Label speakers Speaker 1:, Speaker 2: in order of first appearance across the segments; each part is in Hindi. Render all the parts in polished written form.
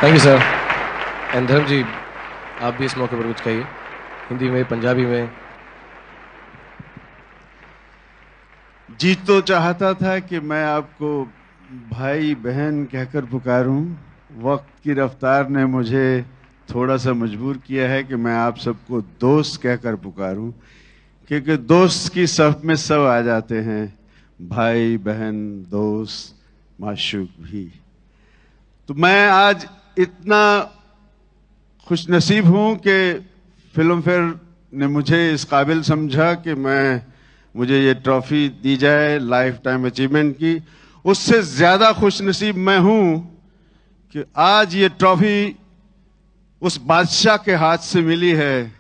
Speaker 1: Thank you sir. एंड धर्म जी, आप भी इस मौके पर कुछ कहिए, हिंदी में, पंजाबी में।
Speaker 2: जी तो चाहता था कि मैं आपको भाई बहन कहकर पुकारूं। वक्त की रफ्तार ने मुझे थोड़ा सा मजबूर किया है कि मैं आप सबको दोस्त कहकर पुकारूं, क्योंकि दोस्त की सफ में सब आ जाते हैं, भाई बहन दोस्त माशूक भी। तो मैं आज इतना खुशनसीब हूं कि फिल्म फेयर ने मुझे इस काबिल समझा कि मुझे ये ट्रॉफी दी जाए लाइफ टाइम अचीवमेंट की। उससे ज्यादा खुशनसीब मैं हूं कि आज ये ट्रॉफी उस बादशाह के हाथ से मिली है,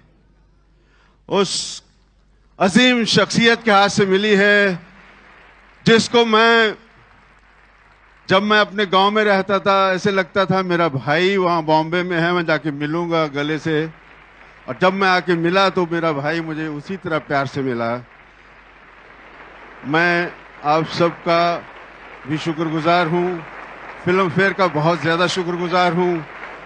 Speaker 2: उस अजीम शख्सियत के हाथ से मिली है, जिसको जब मैं अपने गांव में रहता था ऐसे लगता था मेरा भाई वहां बॉम्बे में है, मैं जाके मिलूंगा गले से। और जब मैं आके मिला तो मेरा भाई मुझे उसी तरह प्यार से मिला। मैं आप सबका भी शुक्रगुजार हूं, फिल्म फेयर का बहुत ज्यादा शुक्रगुजार हूं,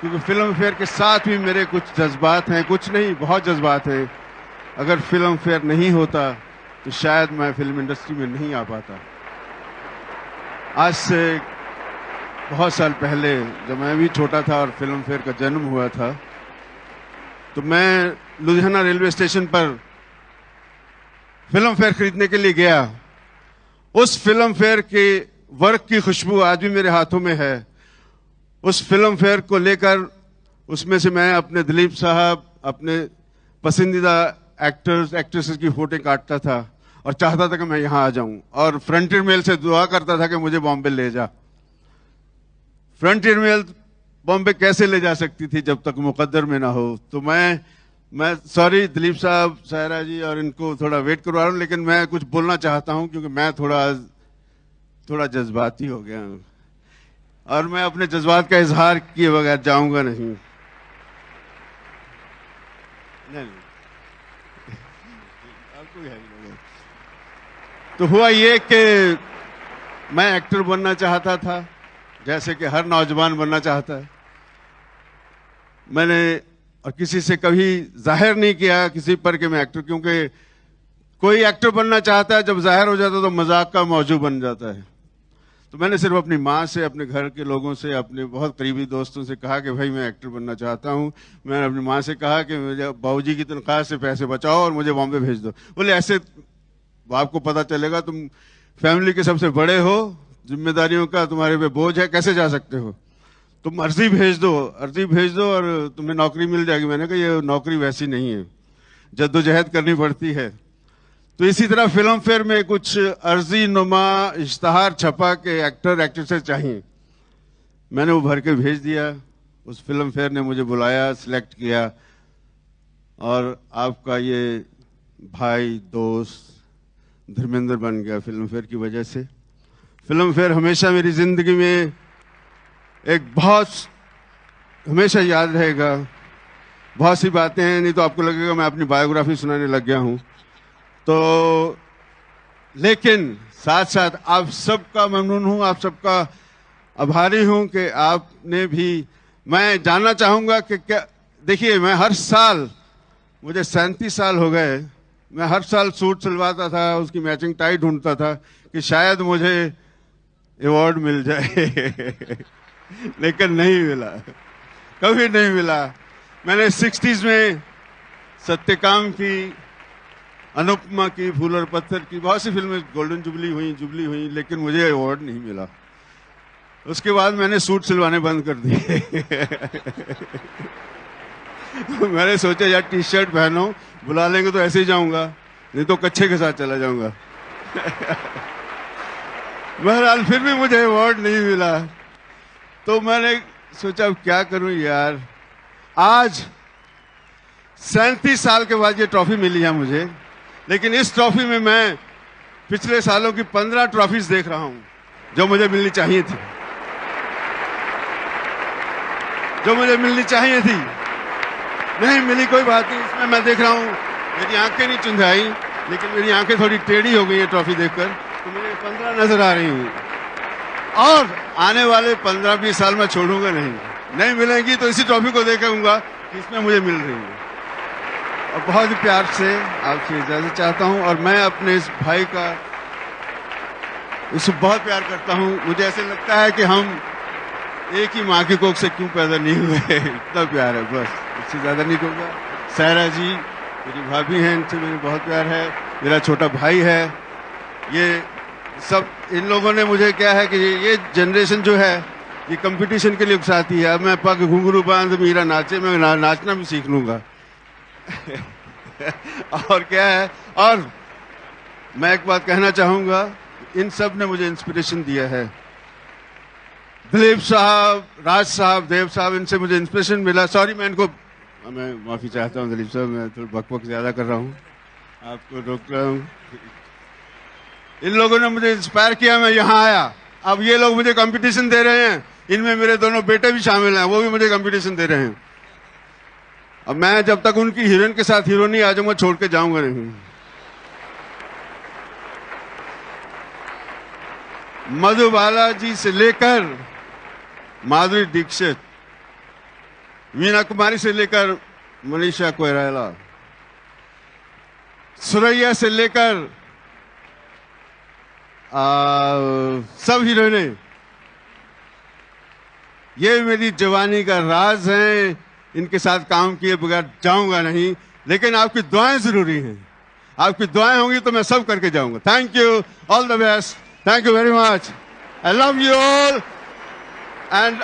Speaker 2: क्योंकि फिल्म फेयर के साथ भी मेरे कुछ जज्बात हैं, कुछ नहीं बहुत जज्बात हैं। अगर फिल्म फेयर नहीं होता तो शायद मैं फिल्म इंडस्ट्री में नहीं आ पाता। आज से बहुत साल पहले जब मैं भी छोटा था और फिल्म फेयर का जन्म हुआ था, तो मैं लुधियाना रेलवे स्टेशन पर फिल्म फेयर खरीदने के लिए गया। उस फिल्म फेयर के वर्क की खुशबू आज भी मेरे हाथों में है। उस फिल्म फेयर को लेकर उसमें से मैं अपने दिलीप साहब, अपने पसंदीदा एक्टर्स एक्ट्रेसेस की फोटो काटता था और चाहता था कि मैं यहां आ जाऊं, और फ्रंटियर मेल से दुआ करता था कि मुझे बॉम्बे ले जा। फ्रंटियर मेल बॉम्बे कैसे ले जा सकती थी जब तक मुकद्दर में ना हो। तो मैं सॉरी दिलीप साहब, सायरा जी और इनको थोड़ा वेट करवा रहा हूं, लेकिन मैं कुछ बोलना चाहता हूं क्योंकि मैं थोड़ा जज्बाती हो गया हूं और मैं अपने जज्बात का इजहार किए बगैर जाऊंगा नहीं। तो हुआ ये कि मैं एक्टर बनना चाहता था, जैसे कि हर नौजवान बनना चाहता है। मैंने और किसी से कभी जाहिर नहीं किया किसी पर कि मैं एक्टर, क्योंकि कोई एक्टर बनना चाहता है, जब जाहिर हो जाता है तो मजाक का मौजू बन जाता है। तो मैंने सिर्फ अपनी माँ से, अपने घर के लोगों से, अपने बहुत करीबी दोस्तों से कहा कि भाई मैं एक्टर बनना चाहता हूँ। मैंने अपनी माँ से कहा कि मुझे बाबूजी की तनख्वाह से पैसे बचाओ और मुझे बॉम्बे भेज दो। बोले ऐसे आपको पता चलेगा, तुम फैमिली के सबसे बड़े हो, जिम्मेदारियों का तुम्हारे पे बोझ है, कैसे जा सकते हो, तुम अर्जी भेज दो और तुम्हें नौकरी मिल जाएगी। मैंने कहा ये नौकरी वैसी नहीं है, जद्दोजहद करनी पड़ती है। तो इसी तरह फिल्म फेयर में कुछ अर्जी नुमा इश्तहार छपा के एक्टर एक्ट्रेसेस चाहिए। मैंने वो भर के भेज दिया। उस फिल्म फेयर ने मुझे बुलाया, सिलेक्ट किया, और आपका ये भाई दोस्त धर्मेंद्र बन गया फिल्म फेयर की वजह से। फिल्म फेयर हमेशा मेरी जिंदगी में हमेशा याद रहेगा। बहुत सी बातें हैं, नहीं तो आपको लगेगा मैं अपनी बायोग्राफी सुनाने लग गया हूं। तो लेकिन साथ साथ आप सबका ममनून हूं, आप सबका आभारी हूं कि आपने भी। मैं जानना चाहूंगा कि क्या, देखिए मैं हर साल, मुझे 37 साल हो गए, मैं हर साल सूट सिलवाता था, उसकी मैचिंग टाई ढूंढता था कि शायद मुझे अवार्ड मिल जाए लेकिन नहीं मिला, कभी नहीं मिला। मैंने 60s में सत्यकाम की, अनुपमा की, फूल और पत्थर की, बहुत सी फिल्में गोल्डन जुबली हुई, लेकिन मुझे अवार्ड नहीं मिला। उसके बाद मैंने सूट सिलवाने बंद कर दिए मैंने सोचा यार टी शर्ट पहनो, बुला लेंगे तो ऐसे ही जाऊंगा, नहीं तो कच्छे के साथ चला जाऊंगा बहरहाल फिर भी मुझे अवार्ड नहीं मिला। तो मैंने सोचा अब क्या करूं यार। आज 37 साल के बाद ये ट्रॉफी मिली है मुझे, लेकिन इस ट्रॉफी में मैं पिछले सालों की 15 ट्रॉफीज देख रहा हूं जो मुझे मिलनी चाहिए थी, नहीं मिली। कोई बात नहीं, इसमें मैं देख रहा हूं मेरी आंखें नहीं चुंधाई, लेकिन मेरी आंखें थोड़ी टेढ़ी हो गई है ट्रॉफी देखकर, तो मुझे 15 नजर आ रही हुई। और आने वाले 15-20 साल में छोड़ूंगा नहीं, नहीं मिलेंगी तो इसी ट्रॉफी को देखूंगा कि इसमें मुझे मिल रही है। और बहुत ही प्यार से आपसे इजाजत चाहता हूं। और मैं अपने इस भाई का इससे बहुत प्यार करता हूं। मुझे ऐसे लगता है कि हम एक ही माँ की कोख से क्यों पैदा नहीं हुए। इतना प्यार है, बस इससे ज्यादा नहीं कहूँगा। सायरा जी मेरी भाभी हैं, इनसे मुझे बहुत प्यार है। मेरा छोटा भाई है। ये सब इन लोगों ने मुझे क्या है कि ये जनरेशन जो है ये कंपटीशन के लिए उकसाती है। अब मैं पग घुंघरू बांध मीरा नाचे, मैं नाचना भी सीख लूंगा। और क्या है, और मैं एक बात कहना चाहूंगा, इन सब ने मुझे इंस्पिरेशन दिया है। दिलीप साहब, राज साहब, देव साहब, इनसे मुझे इंस्पिरेशन मिला। सॉरी मैं माफी चाहता हूँ दिलीप साहब, मैं थोड़ा बकबक ज्यादा कर रहा हूँ, आपको रोक रहा हूँ। इन लोगों ने मुझे इंस्पायर किया, मैं यहाँ आया। अब ये लोग मुझे कंपटीशन दे रहे हैं, इनमें मेरे दोनों बेटे भी शामिल हैं, वो भी मुझे कंपटीशन दे रहे हैं। अब मैं जब तक उनकी हीरोइन के साथ हीरो नहीं आ जाऊंगा, छोड़ के जाऊंगा नहीं। मधुबाला जी से लेकर माधुरी दीक्षित, मीना कुमारी से लेकर मनीषा कोइराला, सुरैया से लेकर सब हीरोइनें, ये मेरी जवानी का राज है। इनके साथ काम किए बगैर जाऊंगा नहीं, लेकिन आपकी दुआएं जरूरी हैं। आपकी दुआएं होंगी तो मैं सब करके जाऊंगा। Thank you, all the best, thank you very much, I love you all. And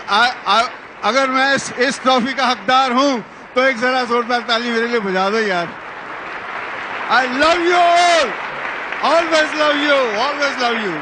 Speaker 2: अगर मैं इस ट्रॉफी का हकदार हूं तो एक जरा जोरदार ताली मेरे लिए बजा दो यार। I love you all, always love you, always love you.